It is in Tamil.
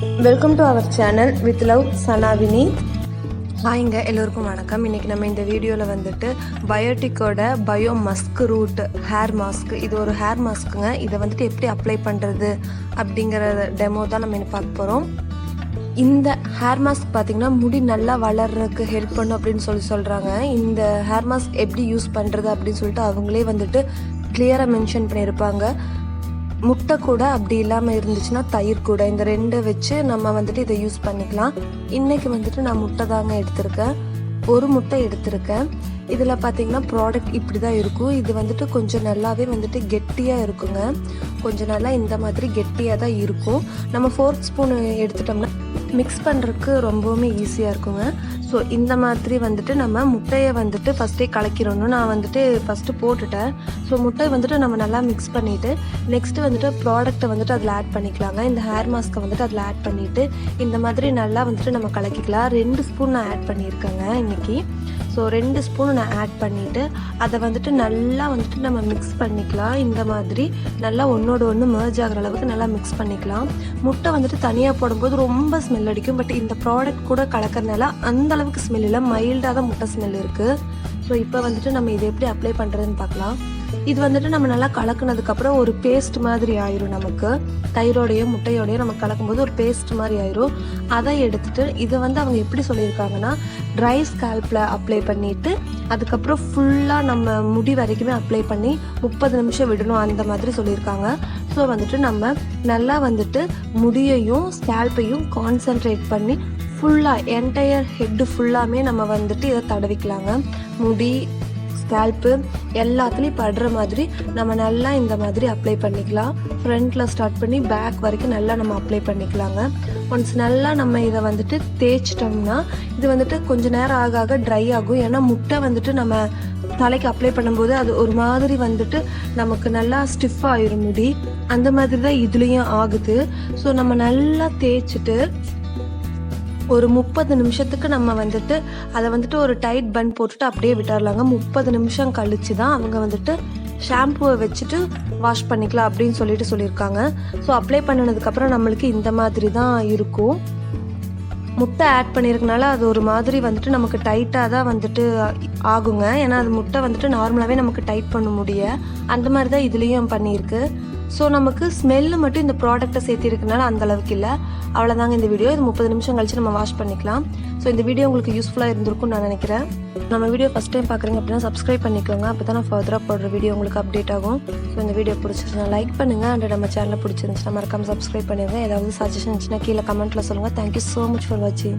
Welcome to our channel with love Sana Vineeth. ஹாய்ங்க, எல்லோருக்கும் வணக்கம். இன்றைக்கி நம்ம இந்த வீடியோவில் வந்துட்டு பயோட்டிக்கோட bio musk root hair mask, இது ஒரு ஹேர் மாஸ்க்குங்க. இதை வந்துட்டு எப்படி அப்ளை பண்ணுறது அப்படிங்கிற டெமோ தான் நம்ம இன்னும் பார்க்க போகிறோம். இந்த ஹேர் மாஸ்க் பார்த்திங்கன்னா முடி நல்லா வளர்றதுக்கு ஹெல்ப் பண்ணும் அப்படின்னு சொல்கிறாங்க. இந்த ஹேர் மாஸ்க் எப்படி யூஸ் பண்ணுறது அப்படின்னு சொல்லிட்டு அவங்களே வந்துட்டு கிளியராக மென்ஷன் பண்ணியிருப்பாங்க. முட்டை கூட அப்படி இல்லாமல் இருந்துச்சுன்னா தயிர் கூட, இந்த ரெண்டை வச்சு நம்ம வந்துட்டு இதை யூஸ் பண்ணிக்கலாம். இன்றைக்கி வந்துட்டு நான் முட்டை தாங்க எடுத்திருக்கேன், ஒரு முட்டை எடுத்திருக்கேன். இதில் பார்த்திங்கன்னா ப்ராடக்ட் இப்படி தான் இருக்கும். இது வந்துட்டு கொஞ்சம் நல்லாவே வந்துட்டு கெட்டியாக இருக்குங்க. கொஞ்சம் நல்லா இந்த மாதிரி கெட்டியாக தான் இருக்கும். நம்ம 4 ஸ்பூன் எடுத்துட்டோம்னா மிக்ஸ் பண்ணுறதுக்கு ரொம்பவுமே ஈஸியாக இருக்குங்க. ஸோ இந்த மாதிரி வந்துட்டு நம்ம முட்டையை வந்துட்டு ஃபஸ்ட்டே கலக்கிடணும். நான் வந்துட்டு ஃபஸ்ட்டு போட்டுட்டேன். ஸோ முட்டையை வந்துட்டு நம்ம நல்லா மிக்ஸ் பண்ணிவிட்டு நெக்ஸ்ட்டு வந்துட்டு ப்ராடக்ட்டை வந்துட்டு அதில் ஆட் பண்ணிக்கலாங்க. இந்த ஹேர் மாஸ்க்கை வந்துட்டு அதில் ஆட் பண்ணிவிட்டு இந்த மாதிரி நல்லா வந்துட்டு நம்ம கலக்கிக்கலாம். 2 ஸ்பூன் நான் ஆட் பண்ணியிருக்கேங்க இன்றைக்கி. ஸோ 2 ஸ்பூன் நான் ஆட் பண்ணிவிட்டு அதை வந்துட்டு நல்லா வந்துட்டு நம்ம மிக்ஸ் பண்ணிக்கலாம். இந்த மாதிரி நல்லா ஒன்றோட ஒன்று மர்ஜ் ஆகிற அளவுக்கு நல்லா மிக்ஸ் பண்ணிக்கலாம். முட்டை வந்துட்டு தனியாக போடும்போது ரொம்ப ஸ்மெல் அடிக்கும். பட் இந்த ப்ராடக்ட் கூட கலக்கிறதுனால அந்த அளவுக்கு ஸ்மெல் இல்லை, மைல்டாக தான் முட்டை ஸ்மெல் இருக்குது. ஸோ இப்போ வந்துட்டு நம்ம இதை எப்படி அப்ளை பண்ணுறதுன்னு பார்க்கலாம். இது வந்துட்டு நம்ம நல்லா கலக்குனதுக்கப்புறம் ஒரு பேஸ்ட் மாதிரி ஆயிரும். நமக்கு தயிரோடையும் முட்டையோடையும் நம்ம கலக்கும்போது ஒரு பேஸ்ட் மாதிரி ஆயிரும். அதை எடுத்துட்டு இதை வந்து அவங்க எப்படி சொல்லியிருக்காங்கன்னா, ட்ரை ஸ்கேல்பில் அப்ளை பண்ணிவிட்டு அதுக்கப்புறம் ஃபுல்லாக நம்ம முடி வரைக்குமே அப்ளை பண்ணி 30 நிமிஷம் விடணும், அந்த மாதிரி சொல்லியிருக்காங்க. ஸோ வந்துட்டு நம்ம நல்லா வந்துட்டு முடியையும் ஸ்கேல்ப்பையும் கான்சென்ட்ரேட் பண்ணி ஃபுல்லாக என்டையர் ஹெட்டு ஃபுல்லாமே நம்ம வந்துட்டு இதை தடவிக்கலாங்க. முடி, ஸ்கேல்ப்பு எல்லாத்துலேயும் படுற மாதிரி நம்ம நல்லா இந்த மாதிரி அப்ளை பண்ணிக்கலாம். ஃப்ரண்ட்டில் ஸ்டார்ட் பண்ணி பேக் வரைக்கும் நல்லா நம்ம அப்ளை பண்ணிக்கலாங்க. ஒன்ஸ் நல்லா நம்ம இதை வந்துட்டு தேய்ச்சிட்டோம்னா இது வந்துட்டு கொஞ்சம் நேரம் ஆக ஆக ட்ரை ஆகும். ஏன்னா முட்டை வந்துட்டு நம்ம தலைக்கு அப்ளை பண்ணும்போது அது ஒரு மாதிரி வந்துட்டு நமக்கு நல்லா ஸ்டிஃப் ஆயிரும் முடி. அந்த மாதிரி தான் இதுலேயும் ஆகுது. ஸோ நம்ம நல்லா தேய்ச்சிட்டு ஒரு 30 நிமிஷத்துக்கு நம்ம வந்துட்டு அதை வந்துட்டு ஒரு டைட் பன் போட்டுட்டு அப்படியே விட்டுறலாங்க. 30 நிமிஷம் கழிச்சு தான் அவங்க வந்துட்டு ஷாம்புவை வச்சுட்டு வாஷ் பண்ணிக்கலாம் அப்படின்னு சொல்லியிருக்காங்க. ஸோ அப்ளை பண்ணினதுக்கப்புறம் நம்மளுக்கு இந்த மாதிரி தான் இருக்கும். முட்டை ஆட் பண்ணியிருக்கனால அது ஒரு மாதிரி வந்துட்டு நமக்கு டைட்டாக தான் வந்துட்டு ஆகுங்க. ஏன்னா அது முட்டை வந்துட்டு நார்மலாகவே நமக்கு டைட் பண்ண முடிய அந்த மாதிரி தான் இதுலேயும் பண்ணியிருக்கு. ஸோ நமக்கு ஸ்மெல்லு மட்டும் இந்த ப்ராடக்டை சேர்த்திருக்கனால அந்த அளவுக்கு இல்லை. அவ்வளோதாங்க இந்த வீடியோ. இது 30 நிமிஷம் கழிச்சு நம்ம வாஷ் பண்ணிக்கலாம். ஸோ இந்த வீடியோ உங்களுக்கு யூஸ்ஃபுல்லாக இருந்திருக்கும்னு நான் நினைக்கிறேன். நம்ம வீடியோ ஃபஸ்ட் டைம் பார்க்குறீங்க அப்படின்னா சப்ஸ்கிரைப் பண்ணிக்கோங்க. அப்போ தான் நான் ஃபர்தராக போடுற வீடியோ உங்களுக்கு அப்டேட் ஆகும். ஸோ இந்த வீடியோ பிடிச்சிருச்சுன்னா லைக் பண்ணுங்கள். அண்ட் நம்ம சேனலில் பிடிச்சிருந்துச்சுன்னா மறக்காமல் சப்ஸ்கிரைப் பண்ணுங்கள். ஏதாவது சஜஷன் இருந்துச்சுன்னா கீழே கமெண்ட்டில் சொல்லுங்கள். தேங்க்யூ ஸோ மச் ஃபார் வாட்சிங்.